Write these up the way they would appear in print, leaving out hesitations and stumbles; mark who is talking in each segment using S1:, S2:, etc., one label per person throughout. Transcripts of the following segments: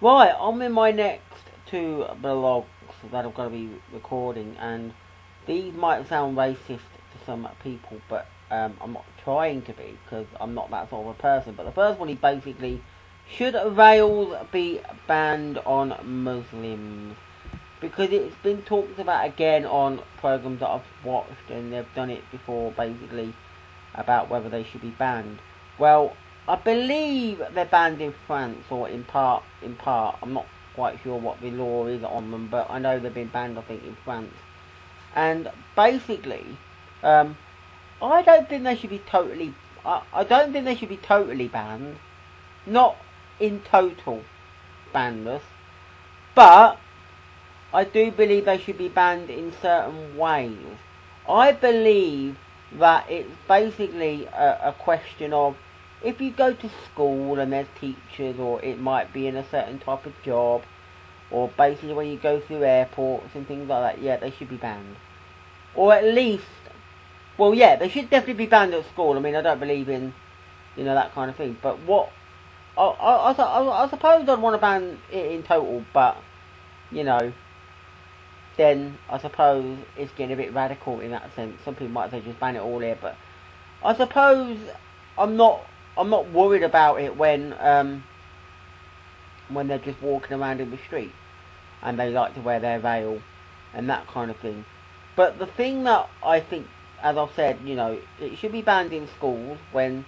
S1: Right, I'm in my next two blogs that I'm going to be recording, and these might sound racist to some people, but I'm not trying to be, because I'm not that sort of a person. But the first one is basically, should veils be banned on Muslims? Because it's been talked about again on programs that I've watched, and they've done it before, basically, about whether they should be banned. Well, I believe they're banned in France, or in part. I'm not quite sure what the law is on them, but I know they've been banned, I think, in France. And basically, um, I don't think they should be totally. I don't think they should be totally banned. Not in total bannless, but I do believe they should be banned in certain ways. I believe that it's basically a question of, if you go to school and there's teachers, or it might be in a certain type of job, or basically when you go through airports and things like that, yeah, they should be banned. Or at least, well, yeah, they should definitely be banned at school. I mean, I don't believe in, that kind of thing. But what, I suppose I'd want to ban it in total, but, you know, then I suppose it's getting a bit radical in that sense. Some people might say just ban it all here, but I suppose I'm not worried about it when they're just walking around in the street and they like to wear their veil and that kind of thing. But the thing that I think, as I've said, it should be banned in schools when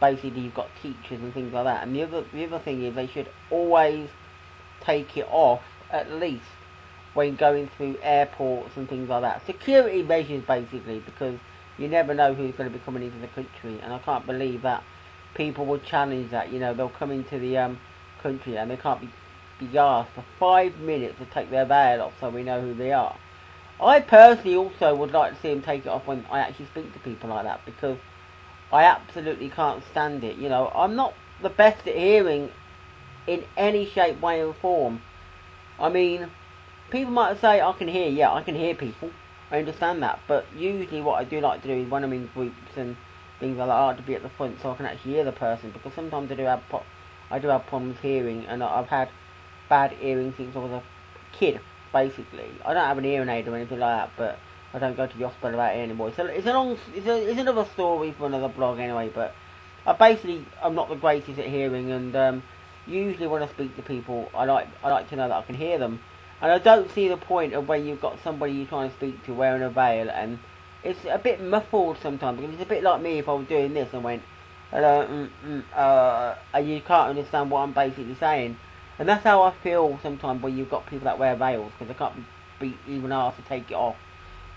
S1: basically you've got teachers and things like that. And the other thing is, they should always take it off at least when going through airports and things like that. Security measures, basically, because you never know who's going to be coming into the country, and I can't believe that people will challenge that. They'll come into the country and they can't be asked for 5 minutes to take their veil off so we know who they are. I personally also would like to see them take it off when I actually speak to people like that, because I absolutely can't stand it. I'm not the best at hearing in any shape, way or form. I mean, people might say, I can hear. Yeah, I can hear people. I understand that. But usually what I do like to do is, when I'm in groups and things like that, I like to be at the front so I can actually hear the person. Because sometimes I do have problems hearing, and I've had bad hearing since I was a kid, basically. I don't have an hearing aid or anything like that, but I don't go to the hospital about it anymore. So it's another story for another blog anyway, but I'm not the greatest at hearing, and usually when I speak to people, I like to know that I can hear them. And I don't see the point of when you've got somebody you're trying to speak to wearing a veil, and it's a bit muffled sometimes, because it's a bit like me if I was doing this and went, hello, and you can't understand what I'm basically saying. And that's how I feel sometimes when you've got people that wear veils, because they can't be even asked to take it off.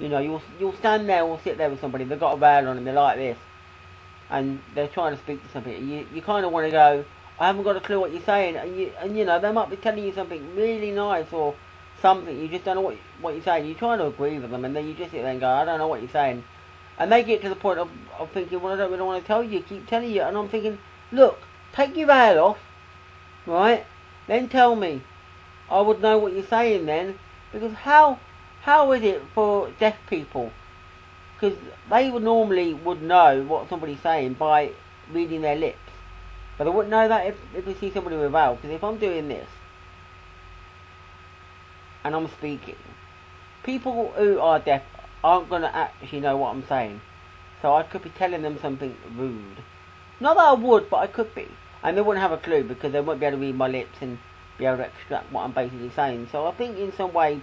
S1: You'll stand there or sit there with somebody, they've got a veil on and they're like this, and they're trying to speak to somebody. You kind of want to go, I haven't got a clue what you're saying, and they might be telling you something really nice or something, you just don't know what you're saying. You're trying to agree with them, and then you just sit there and go, I don't know what you're saying. And they get to the point of thinking, well, I don't really want to tell you, keep telling you. And I'm thinking, look, take your veil off, right? Then tell me. I would know what you're saying then. Because how is it for deaf people? Because they would normally know what somebody's saying by reading their lips. But they wouldn't know that if they see somebody with a veil. Because if I'm doing this, and I'm speaking, people who are deaf aren't going to actually know what I'm saying. So I could be telling them something rude. Not that I would, but I could be. And they wouldn't have a clue, because they wouldn't be able to read my lips and be able to extract what I'm basically saying. So I think in some way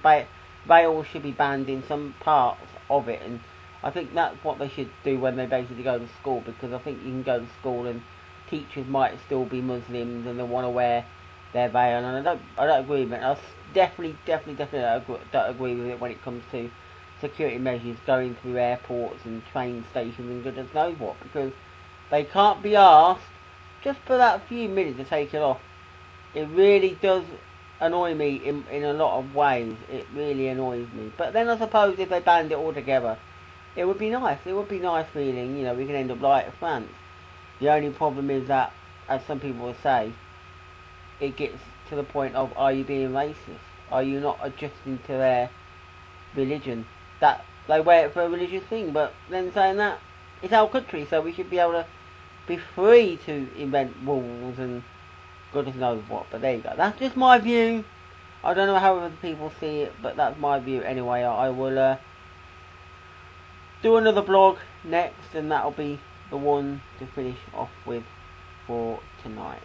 S1: veils should be banned in some parts of it. And I think that's what they should do when they basically go to school, because I think you can go to school and teachers might still be Muslims and they want to wear their veil. And I don't agree with it. I definitely don't agree with it when it comes to security measures going through airports and train stations and goodness knows what, because they can't be asked just for that few minutes to take it off. It really does annoy me in a lot of ways. It really annoys me. But then I suppose if they banned it altogether, it would be nice. It would be nice feeling, we can end up like France. The only problem is that, as some people will say, it gets to the point of, are you being racist? Are you not adjusting to their religion? That they wear it for a religious thing, but then saying that, it's our country, so we should be able to be free to invent rules and goodness knows what. But there you go. That's just my view. I don't know how other people see it, but that's my view anyway. I will do another blog next, and that'll be the one to finish off with for tonight.